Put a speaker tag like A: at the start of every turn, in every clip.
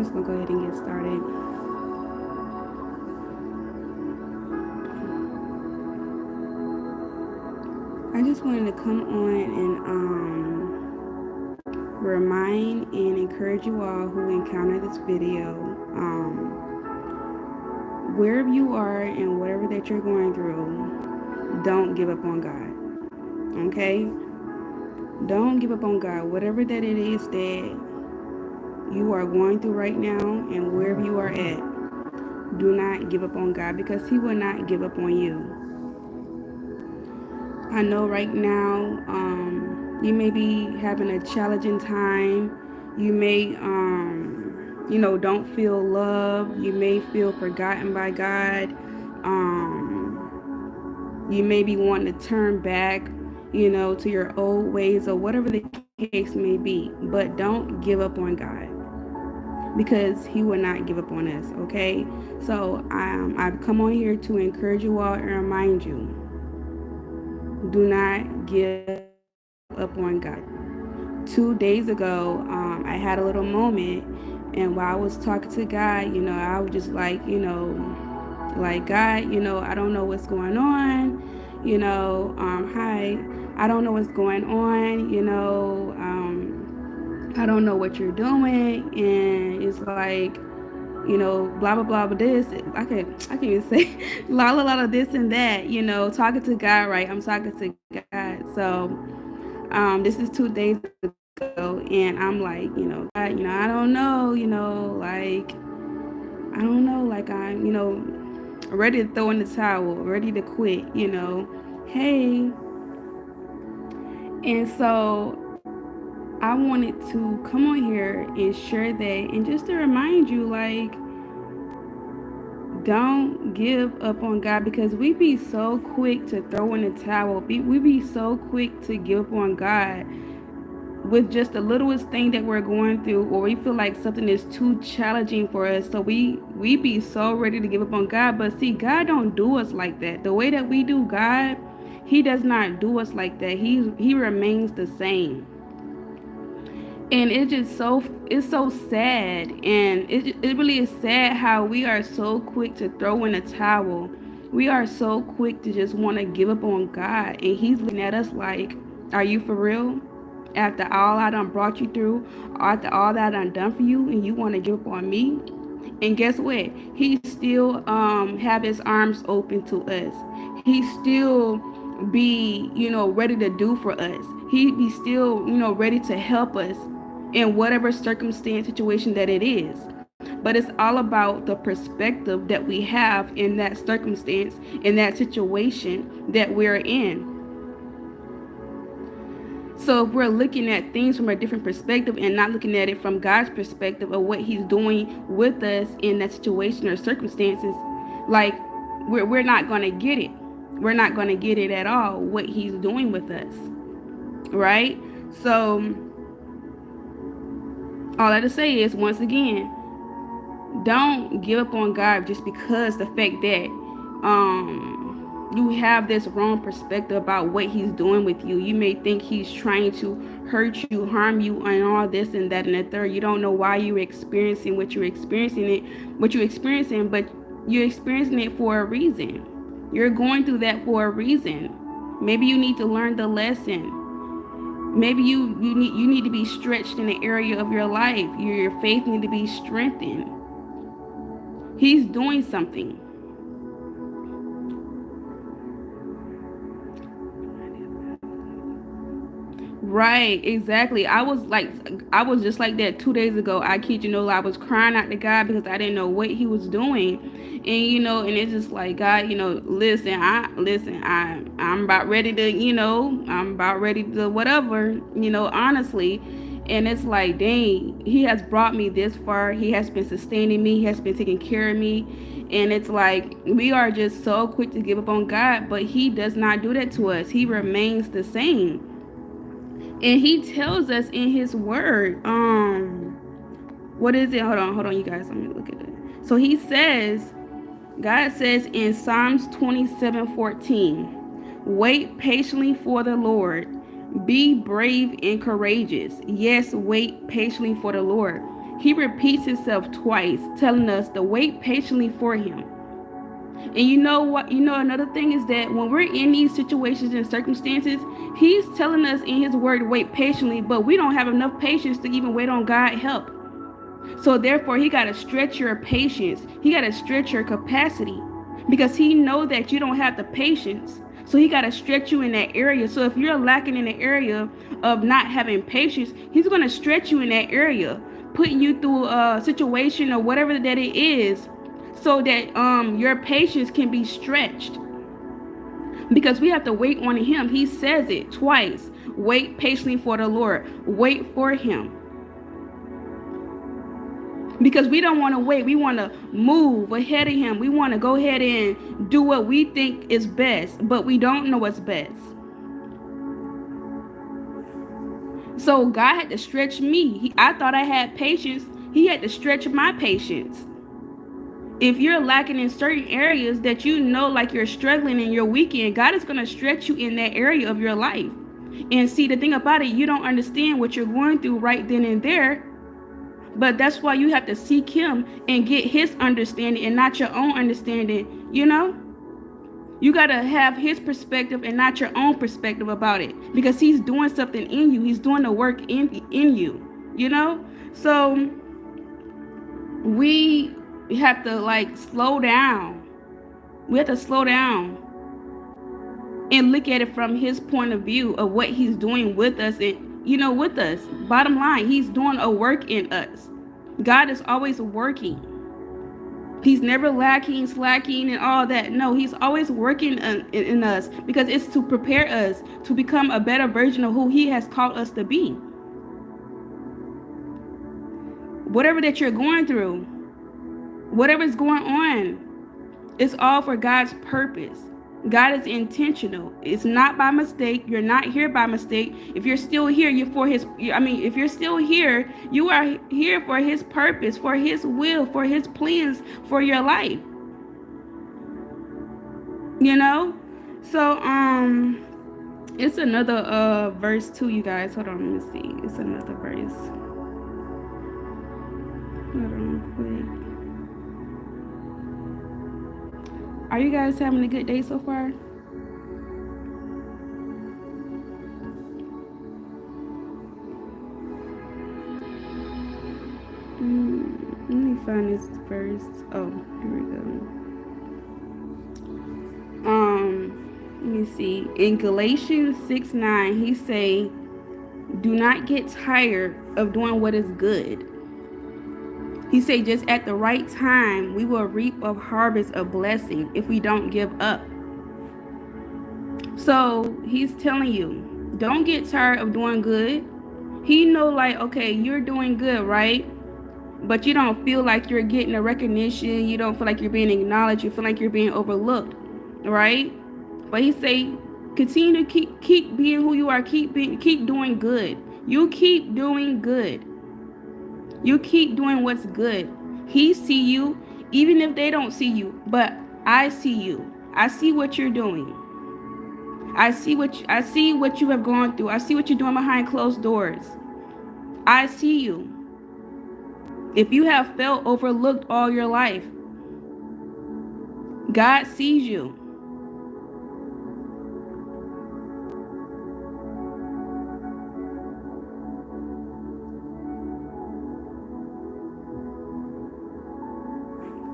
A: I'm just gonna go ahead and get started. I just wanted to come on and remind and encourage you all who encounter this video, wherever you are and whatever that you're going through, don't give up on God. Okay? Don't give up on God. Whatever that it is that you are going through right now and wherever you are at, do not give up on God, because He will not give up on you. I know right now you may be having a challenging time. You may, don't feel loved. You may feel forgotten by God. You may be wanting to turn back, to your old ways or whatever the case may be. But don't give up on God, because He will not give up on us, okay? So I've come on here to encourage you all and remind you, do not give up on God. 2 days ago, I had a little moment, and while I was talking to God, I was just like God, I don't know what's going on, hi, I don't know what's going on, I don't know what you're doing, and it's like, blah blah blah, but this I can't even say a lot of this and that, talking to God, right? I'm talking to God. So this is 2 days ago, and I'm like, God, I don't know, I don't know, like I'm, ready to throw in the towel, ready to quit, hey. And so I wanted to come on here and share that, and just to remind you, like, don't give up on God, because we be so quick to throw in the towel. We be so quick to give up on God with just the littlest thing that we're going through, or we feel like something is too challenging for us. So we be so ready to give up on God. But see, God don't do us like that. The way that we do God, He does not do us like that. He remains the same. And it's so sad, and it really is sad how we are so quick to throw in a towel. We are so quick to just want to give up on God, and He's looking at us like, are you for real? After all I done brought you through, after all that I done for you, and you want to give up on me? And guess what? He still have His arms open to us. He still be, ready to do for us. He be still, ready to help us in whatever circumstance, situation that it is. But it's all about the perspective that we have in that circumstance, in that situation that we're in. So if we're looking at things from a different perspective and not looking at it from God's perspective of what He's doing with us in that situation or circumstances, like we're not going to get it. We're not going to get it at all, what He's doing with us, right? So all I have to say is, once again, don't give up on God just because the fact that you have this wrong perspective about what He's doing with you. You may think He's trying to hurt you, harm you, and all this and that and the third. You don't know why you're experiencing what you're experiencing, but you're experiencing it for a reason. You're going through that for a reason. Maybe you need to learn the lesson. Maybe you need to be stretched in an area of your life. Your faith need to be strengthened. He's doing something. Right, exactly. I was just like that 2 days ago. I kid you no, I was crying out to God because I didn't know what He was doing, and and it's just like, God, I'm about ready to, I'm about ready to whatever, honestly. And it's like, dang, He has brought me this far. He has been sustaining me. He has been taking care of me. And it's like, we are just so quick to give up on God, but He does not do that to us. He remains the same. And He tells us in His word, what is it? Hold on, you guys, let me look at it. So God says in Psalms 27:14, wait patiently for the Lord. Be brave and courageous. Yes, wait patiently for the Lord. He repeats himself twice, telling us to wait patiently for him. And you know what? Another thing is that when we're in these situations and circumstances, he's telling us in his word to wait patiently, but we don't have enough patience to even wait on God's help. So therefore, he got to stretch your patience. He got to stretch your capacity because he know that you don't have the patience. So he got to stretch you in that area. So if you're lacking in the area of not having patience, he's going to stretch you in that area, putting you through a situation or whatever that it is, so that your patience can be stretched. Because we have to wait on him. He says it twice. Wait patiently for the Lord. Wait for him. Because we don't want to wait. We want to move ahead of him. We want to go ahead and do what we think is best, but we don't know what's best. So God had to stretch me. I thought I had patience. He had to stretch my patience. If you're lacking in certain areas that you know, like you're struggling and you're weak in, God is going to stretch you in that area of your life. And see, the thing about it, you don't understand what you're going through right then and there. But that's why you have to seek him and get his understanding and not your own understanding. You got to have his perspective and not your own perspective about it, because he's doing something in you. He's doing the work in you, So we have to slow down. We have to slow down and look at it from his point of view of what he's doing with us. And with us, bottom line, he's doing a work in us. God is always working. He's never lacking, slacking, and all that. No, he's always working in us, because it's to prepare us to become a better version of who he has called us to be. Whatever that you're going through, whatever's going on, it's all for God's purpose. God is intentional. It's not by mistake. You're not here by mistake. If you're still here, if you're still here, you are here for his purpose, for his will, for his plans for your life. So it's another verse too, you guys. Hold on, let me see. It's another verse. Hold on quick. Are you guys having a good day so far? Let me find this verse. Oh, here we go. Let me see. In Galatians 6:9, he say, "Do not get tired of doing what is good." He said, just at the right time, we will reap a harvest of blessing if we don't give up. So he's telling you, don't get tired of doing good. He know okay, you're doing good, right? But you don't feel like you're getting a recognition. You don't feel like you're being acknowledged. You feel like you're being overlooked, right? But he say, continue to keep being who you are. Keep doing good. You keep doing good. You keep doing what's good. He see you, even if they don't see you. But I see you. I see what you're doing. I see what you have gone through. I see what you're doing behind closed doors. I see you. If you have felt overlooked all your life, God sees you.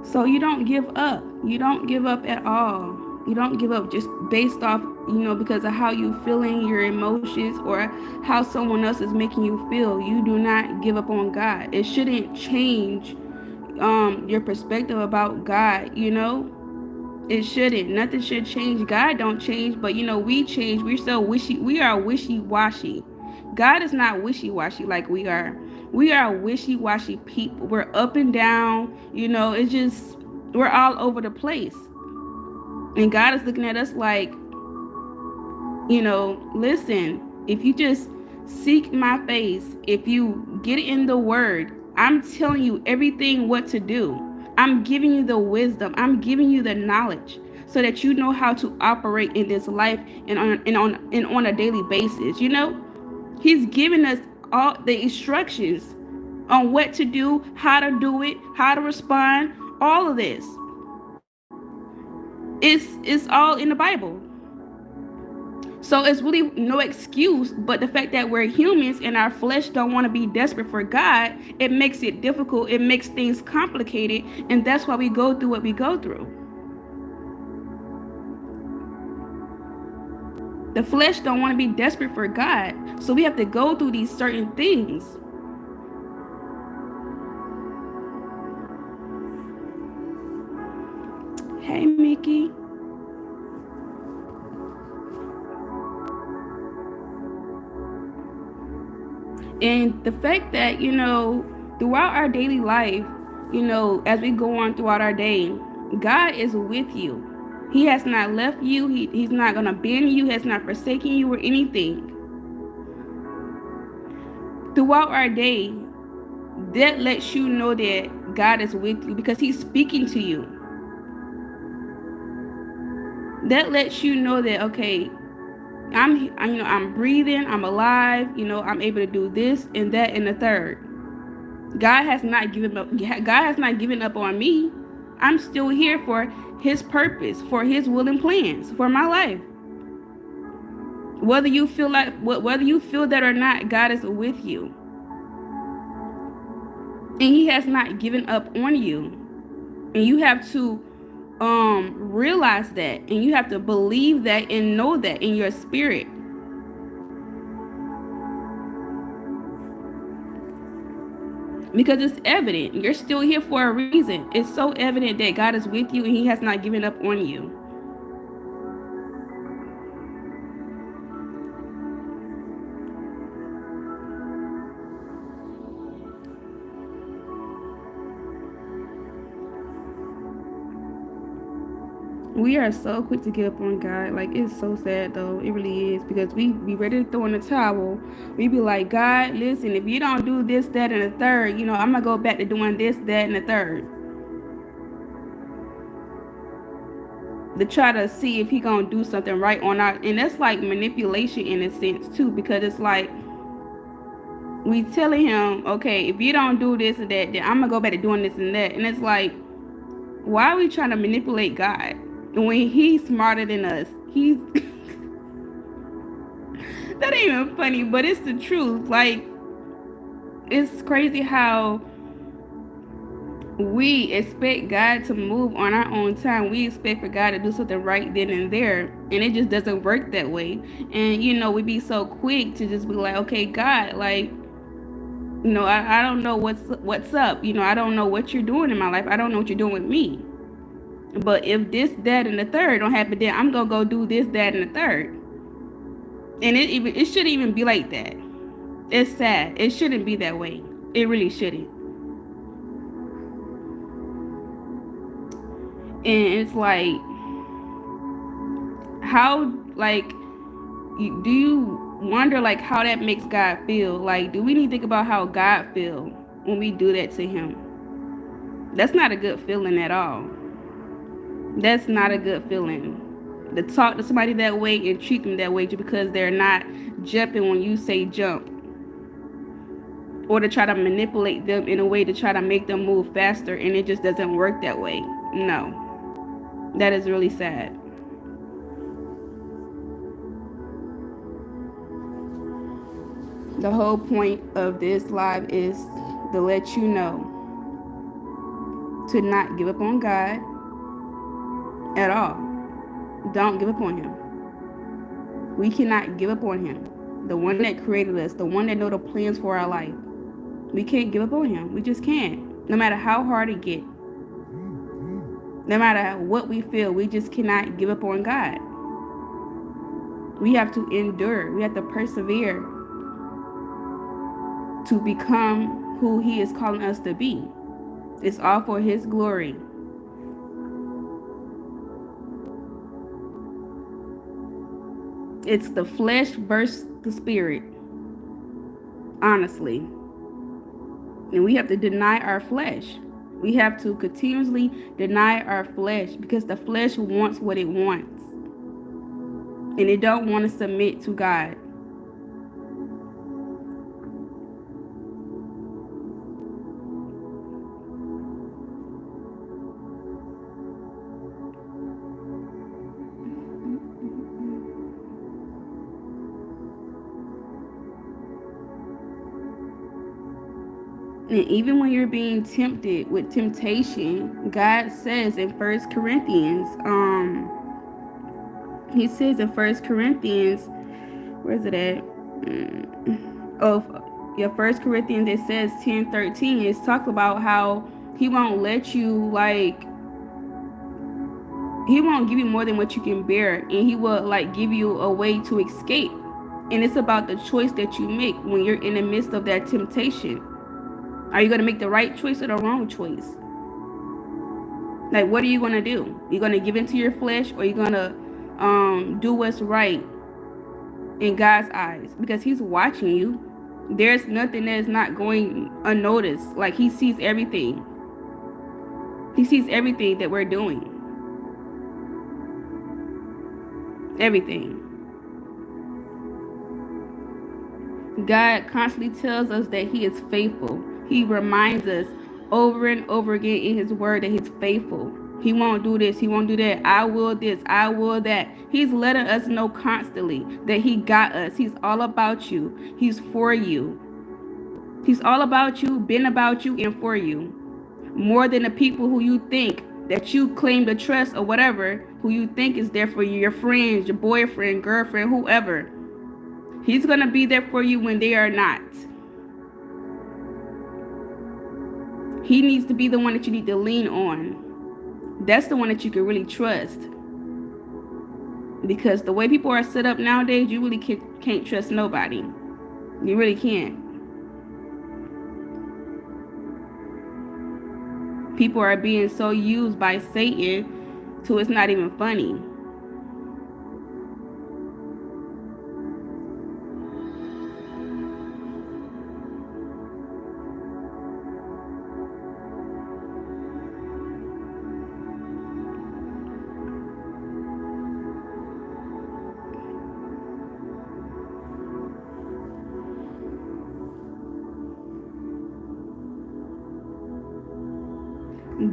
A: So you don't give up. You don't give up at all. You don't give up just based off, because of how you feeling, your emotions, or how someone else is making you feel. You do not give up on God. It shouldn't change your perspective about God, It shouldn't. Nothing should change. God don't change, but we change. We're so we are wishy-washy. God is not wishy-washy like we are. We are wishy-washy people. We're up and down, it's just, we're all over the place. And God is looking at us like, listen, if you just seek my face, if you get in the word, I'm telling you everything what to do. I'm giving you the wisdom. I'm giving you the knowledge so that you know how to operate in this life and on a daily basis. He's giving us all the instructions on what to do, how to do it, how to respond. All of this. It's all in the Bible. So it's really no excuse, but the fact that we're humans and our flesh don't want to be desperate for God, it makes it difficult, it makes things complicated, and that's why we go through what we go through. The flesh don't want to be desperate for God, so we have to go through these certain things. Hey, Mickey. And the fact that, throughout our daily life, as we go on throughout our day, God is with you. He has not left you. He's not going to abandon you. He has not forsaken you or anything. Throughout our day, that lets you know that God is with you because he's speaking to you. That lets you know that, okay, I'm breathing, I'm alive, I'm able to do this and that and the third. God has not given up. God has not given up on me. I'm still here for his purpose, for his will and plans for my life. Whether you feel that or not, God is with you. And he has not given up on you. And you have to realize that, and you have to believe that and know that in your spirit. Because it's evident. You're still here for a reason. It's so evident that God is with you and he has not given up on you. We are so quick to give up on God. Like, it's so sad though. It really is. Because we be ready to throw in the towel. We be like, God, listen, if you don't do this, that, and the third, I'm going to go back to doing this, that, and the third. To try to see if he going to do something right on our... And that's like manipulation in a sense too. Because it's like, we telling him, okay, if you don't do this and that, then I'm going to go back to doing this and that. And it's like, why are we trying to manipulate God? When he's smarter than us. He's that ain't even funny, but it's the truth. Like, it's crazy how we expect God to move on our own time. We expect for God to do something right then and there, and it just doesn't work that way. And we be so quick to just be like, okay, God, like, I don't know what's up. I don't know what you're doing in my life. I don't know what you're doing with me. But if this, that, and the third don't happen, then I'm gonna go do this, that, and the third. And it shouldn't even be like that. It's sad. It shouldn't be that way. It really shouldn't. And it's like, how, like, do you wonder, like, how that makes God feel? Like, do we need to think about how God feel when we do that to him? That's not a good feeling at all. That's not a good feeling. To talk to somebody that way and treat them that way just because they're not jumping when you say jump. Or to try to manipulate them in a way to try to make them move faster, and it just doesn't work that way. No. That is really sad. The whole point of this live is to let you know to not give up on God at all. Don't give up on him. We cannot give up on him. The one that created us, the one that knows the plans for our life. We can't give up on him. We just can't. No matter how hard it gets. No matter what we feel, we just cannot give up on God. We have to endure. We have to persevere to become who he is calling us to be. It's all for his glory. It's the flesh versus the spirit. Honestly. And we have to deny our flesh. We have to continuously deny our flesh because the flesh wants what it wants. And it don't want to submit to God. And even when you're being tempted with temptation, God says in First Corinthians, he says in First Corinthians, where is it at? Yeah, First Corinthians, it says 10:13. It's talk about how he won't let you, like, he won't give you more than what you can bear, and he will like give you a way to escape. And it's about the choice that you make when you're in the midst of that temptation. Are you going to make the right choice or the wrong choice? Like, what are you going to do? You're going to give into your flesh, or you're going to do what's right in God's eyes? Because he's watching you. There's nothing that's not going unnoticed. Like, he sees everything. He sees everything that we're doing. Everything. God constantly tells us that he is faithful. He reminds us over and over again in his word that he's faithful. He won't do this. He won't do that. I will this. I will that. He's letting us know constantly that he got us. He's all about you. He's for you. He's all about you, been about you, and for you. More than the people who you think that you claim to trust or whatever, who you think is there for you, your friends, your boyfriend, girlfriend, whoever. He's going to be there for you when they are not. He needs to be the one that you need to lean on. That's the one that you can really trust. Because the way people are set up nowadays, you really can't trust nobody. You really can't. People are being so used by Satan to it's not even funny.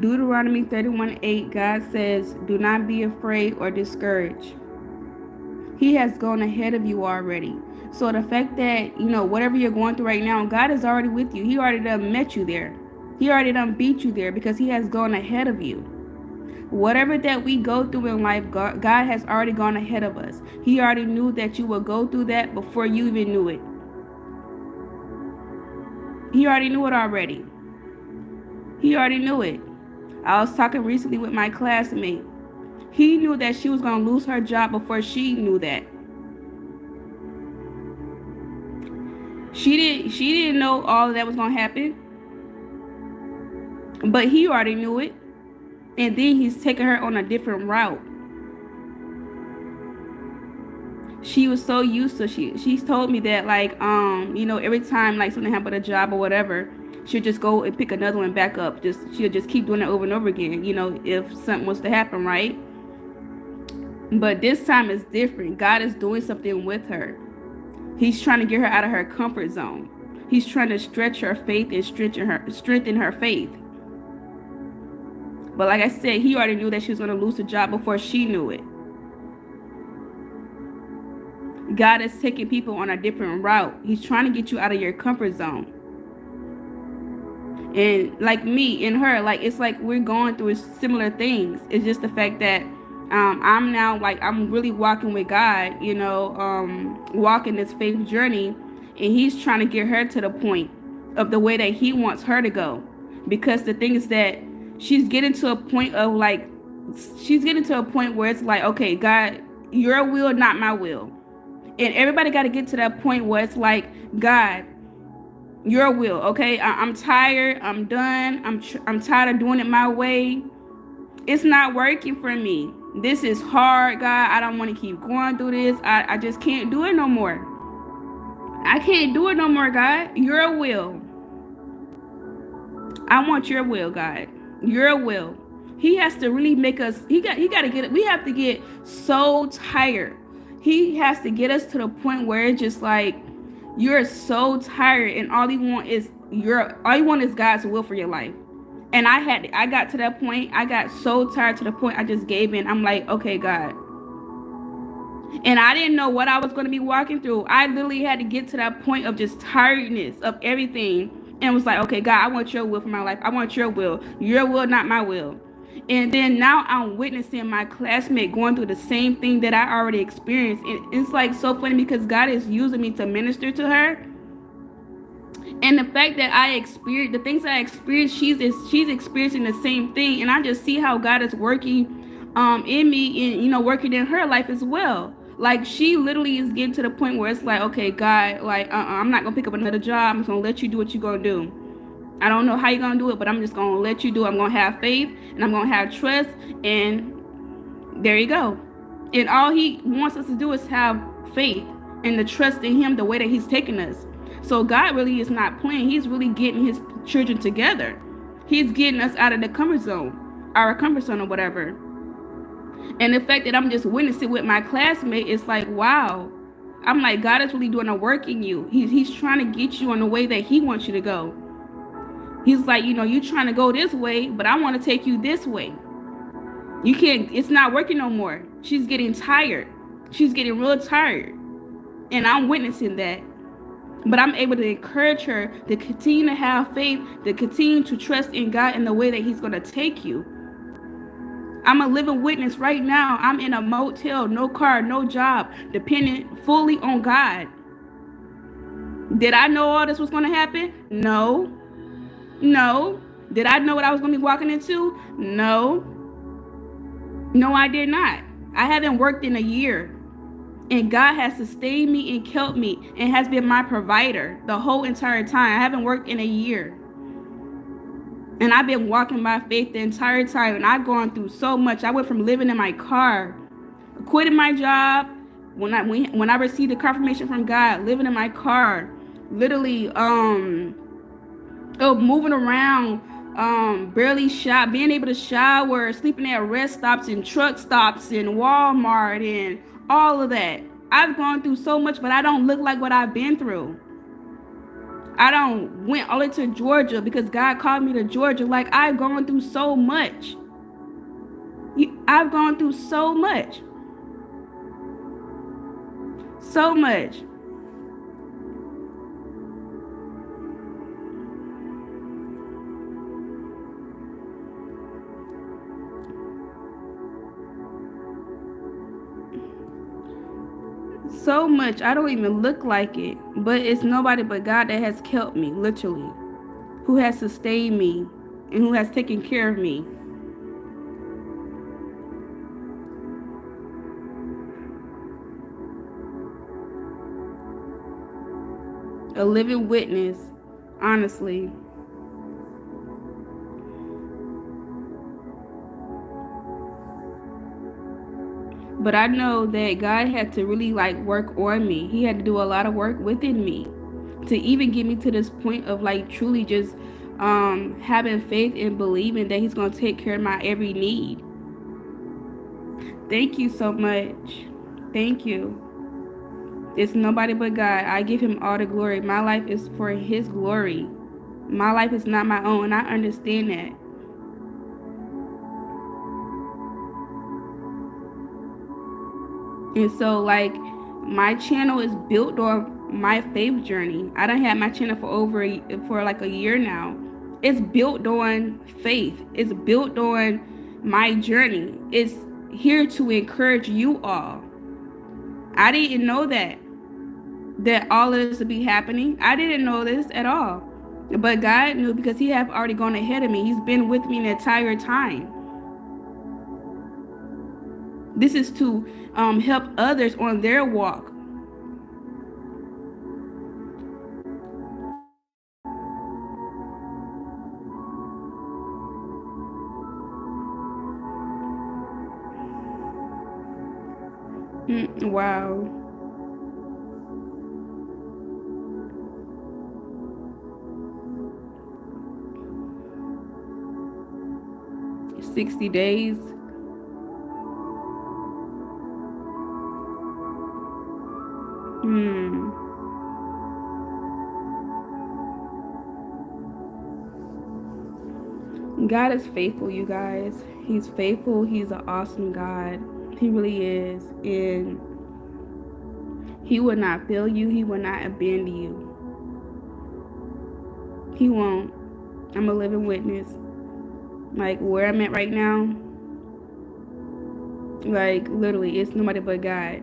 A: Deuteronomy 31:8, God says, do not be afraid or discouraged. He has gone ahead of you already. So the fact that, whatever you're going through right now, God is already with you. He already done met you there. He already done beat you there because he has gone ahead of you. Whatever that we go through in life, God has already gone ahead of us. He already knew that you would go through that before you even knew it. He already knew it already. He already knew it. I was talking recently with my classmate. He knew that she was going to lose her job before she knew that. She didn't know all of that was going to happen. But he already knew it. And then he's taking her on a different route. She was so used to, she's told me that, like, every time like something happened at a job or whatever, she'll just go and pick another one back up. She'll just keep doing it over and over again, if something was to happen, right? But this time it's different. God is doing something with her. He's trying to get her out of her comfort zone. He's trying to stretch her faith and strengthen her faith. But like I said, he already knew that she was going to lose the job before she knew it. God is taking people on a different route. He's trying to get you out of your comfort zone. And like me and her, like, it's like we're going through similar things. It's just the fact that I'm now, like, I'm really walking with God, walking this faith journey. And he's trying to get her to the point of the way that he wants her to go. Because the thing is that she's getting to a point of, like, where it's like, okay, God, your will, not my will. And everybody got to get to that point where it's like, God, your will, okay? I'm tired. I'm done. I'm tired of doing it my way. It's not working for me. This is hard, God. I don't want to keep going through this. I just can't do it no more. I can't do it no more, God. Your will. I want your will, God. Your will. He has to really make us, he got to get it. We have to get so tired. He has to get us to the point where it's just like, you're so tired and all you want is God's will for your life. And I got to that point. I got so tired to the point I just gave in. I'm like, okay, God. And I didn't know what I was going to be walking through. I literally had to get to that point of just tiredness of everything. and was like, okay, God, I want your will for my life. I want your will, not my will. And then now I'm witnessing my classmate going through the same thing that I already experienced. And it's like so funny because God is using me to minister to her. And the fact that I experienced the things I experienced, she's experiencing the same thing. And I just see how God is working in me and working in her life as well. Like she literally is getting to the point where it's like, okay, God, like I'm not gonna pick up another job. I'm just gonna let you do what you're gonna do. I don't know how you're gonna do it, but I'm just gonna let you do it. I'm gonna have faith and I'm gonna have trust, and there you go. And all he wants us to do is have faith and the trust in him the way that he's taking us. So God really is not playing. He's really getting his children together. He's getting us out of the comfort zone, our comfort zone or whatever. And the fact that I'm just witnessing with my classmate, it's like, wow. I'm like, God is really doing a work in you. He's trying to get you on the way that he wants you to go. He's like, you're trying to go this way, but I want to take you this way. You can't, it's not working no more. She's getting tired. She's getting real tired. And I'm witnessing that. But I'm able to encourage her to continue to have faith, to continue to trust in God in the way that he's going to take you. I'm a living witness right now. I'm in a motel, no car, no job, dependent fully on God. Did I know all this was going to happen? No. Did I know what I was going to be walking into? No, I did not. I haven't worked in a year. And God has sustained me and kept me and has been my provider the whole entire time. I haven't worked in a year. And I've been walking by faith the entire time. And I've gone through so much. I went from living in my car, quitting my job, when I received the confirmation from God, living in my car, literally moving around, barely being able to shower, sleeping at rest stops and truck stops and Walmart and all of that. I've gone through so much, but I don't look like what I've been through. I don't went all the way to Georgia because God called me to Georgia. Like, I've gone through so much. I've gone through so much. So much. So much. I don't even look like it. But it's nobody but God that has kept me, literally. Who has sustained me and who has taken care of me. A living witness, honestly. But I know that God had to really work on me. He had to do a lot of work within me to even get me to this point of truly just having faith and believing that he's going to take care of my every need. Thank you so much. Thank you. It's nobody but God. I give him all the glory. My life is for his glory. My life is not my own. I understand that. And so my channel is built on my faith journey. I done had my channel for like a year now. It's built on faith. It's built on my journey. It's here to encourage you all. I didn't know that all of this would be happening. I didn't know this at all. But God knew because he have already gone ahead of me. He's been with me the entire time. This is to help others on their walk. Wow. $60. God is faithful, you guys. He's faithful. He's an awesome God. He really is. And he will not fail you. He will not abandon you. He won't. I'm a living witness. Like, where I'm at right now, like, literally, it's nobody but God.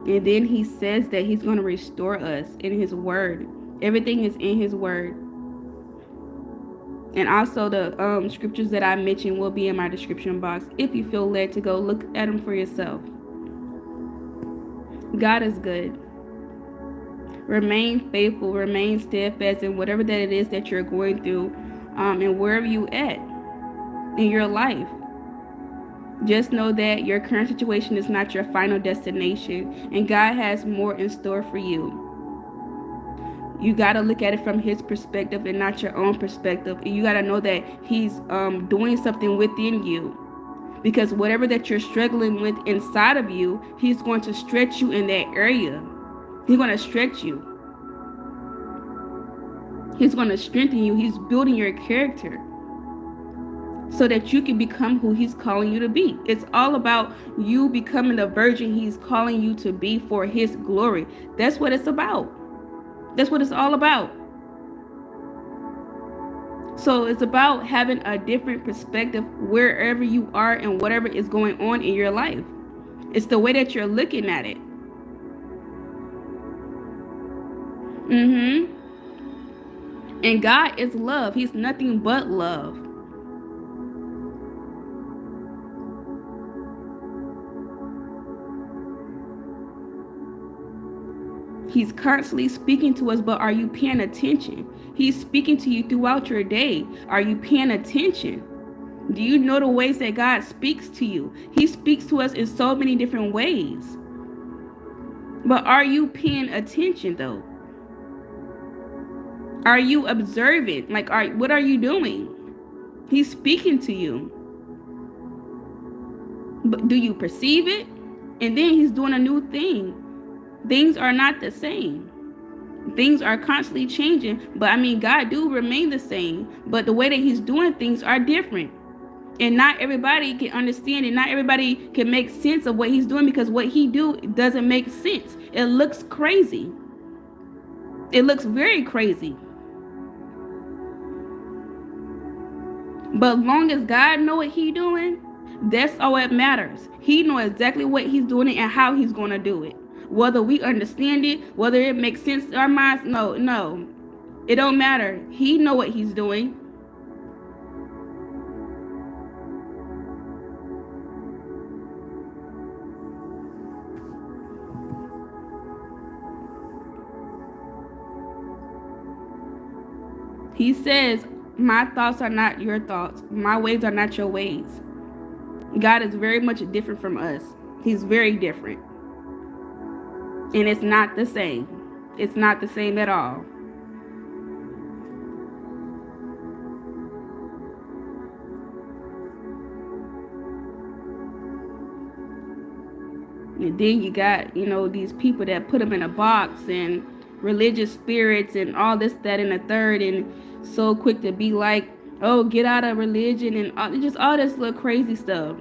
A: And then he says that he's going to restore us in his word. Everything is in his word. And also the scriptures that I mentioned will be in my description box if you feel led to go look at them for yourself. God is good. Remain faithful, remain steadfast in whatever that it is that you're going through, and wherever you at in your life. Just know that your current situation is not your final destination, and God has more in store for you. You got to look at it from his perspective and not your own perspective. And you got to know that he's doing something within you. Because whatever that you're struggling with inside of you, he's going to stretch you in that area. He's going to stretch you. He's going to strengthen you. He's building your character so that you can become who he's calling you to be. It's all about you becoming the virgin he's calling you to be for his glory. That's what it's about. That's what it's all about. So it's about having a different perspective wherever you are and whatever is going on in your life. It's the way that you're looking at it. And God is love. He's nothing but love. He's constantly speaking to us, but are you paying attention? He's speaking to you throughout your day. Are you paying attention? Do you know the ways that God speaks to you? He speaks to us in so many different ways. But are you paying attention though? Are you observant? Like, what are you doing? He's speaking to you. But do you perceive it? And then he's doing a new thing. Things are not the same. Things are constantly changing. But I mean, God do remain the same. But the way that he's doing things are different. And not everybody can understand it. Not everybody can make sense of what he's doing, because what he do doesn't make sense. It looks crazy. It looks very crazy. But long as God know what he's doing, that's all that matters. He knows exactly what he's doing and how he's going to do it. Whether we understand it, whether it makes sense to our minds, no. It don't matter. He know what he's doing. He says, my thoughts are not your thoughts. My ways are not your ways. God is very much different from us. He's very different. And it's not the same. It's not the same at all. And then you got, these people that put them in a box, and religious spirits and all this, that, and the third, and so quick to be like, oh, get out of religion, and just all this little crazy stuff.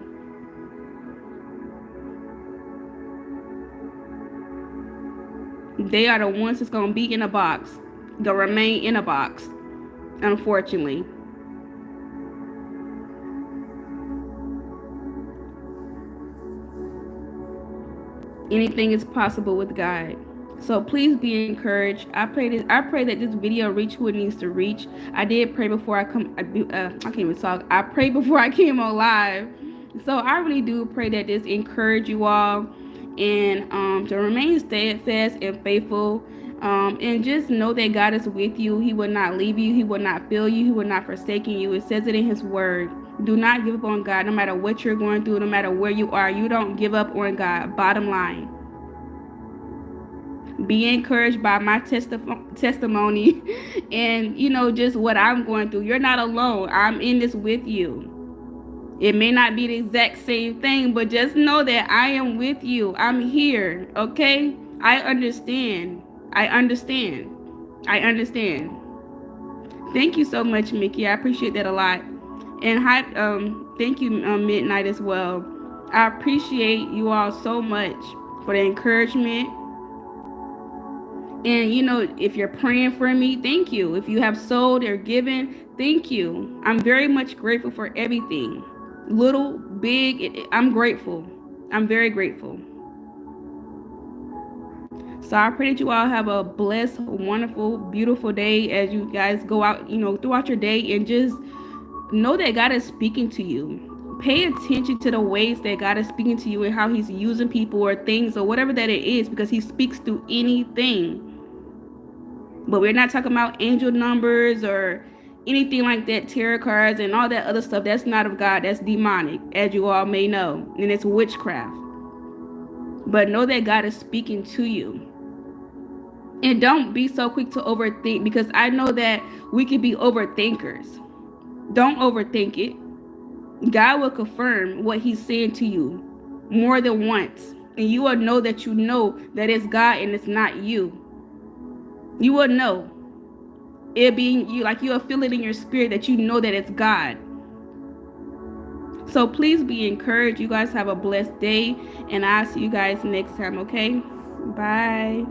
A: They are the ones that's going to be in a box. They'll remain in a box, unfortunately. Anything is possible with God. So please be encouraged. I pray that this video reach who it needs to reach. I did pray before I can't even talk. I prayed before I came on live. So I really do pray that this encourage you all, and to remain steadfast and faithful, and just know that God is with you. He will not leave you. He will not fail you. He will not forsake you. It says it in his word. Do not give up on God, no matter what you're going through, no matter where you are. You don't give up on God. Bottom line. Be encouraged by my testimony and, just what I'm going through. You're not alone. I'm in this with you. It may not be the exact same thing, but just know that I am with you. I'm here, okay? I understand. Thank you so much, Mickey. I appreciate that a lot. And thank you, Midnight, as well. I appreciate you all so much for the encouragement. And if you're praying for me, thank you. If you have sold or given, thank you. I'm very much grateful for everything. Little, big, I'm grateful. I'm very grateful. So I pray that you all have a blessed, wonderful, beautiful day as you guys go out, throughout your day, and just know that God is speaking to you. Pay attention to the ways that God is speaking to you and how he's using people or things or whatever that it is, because he speaks through anything. But we're not talking about angel numbers or anything like that, tarot cards and all that other stuff. That's not of God. That's demonic, as you all may know. And it's witchcraft. But know that God is speaking to you. And don't be so quick to overthink, because I know that we can be overthinkers. Don't overthink it. God will confirm what he's saying to you more than once. And you will know that it's God and it's not you. You will know. It being you, like you'll feel it in your spirit that you know that it's God. So please be encouraged. You guys have a blessed day, and I'll see you guys next time, okay? Bye.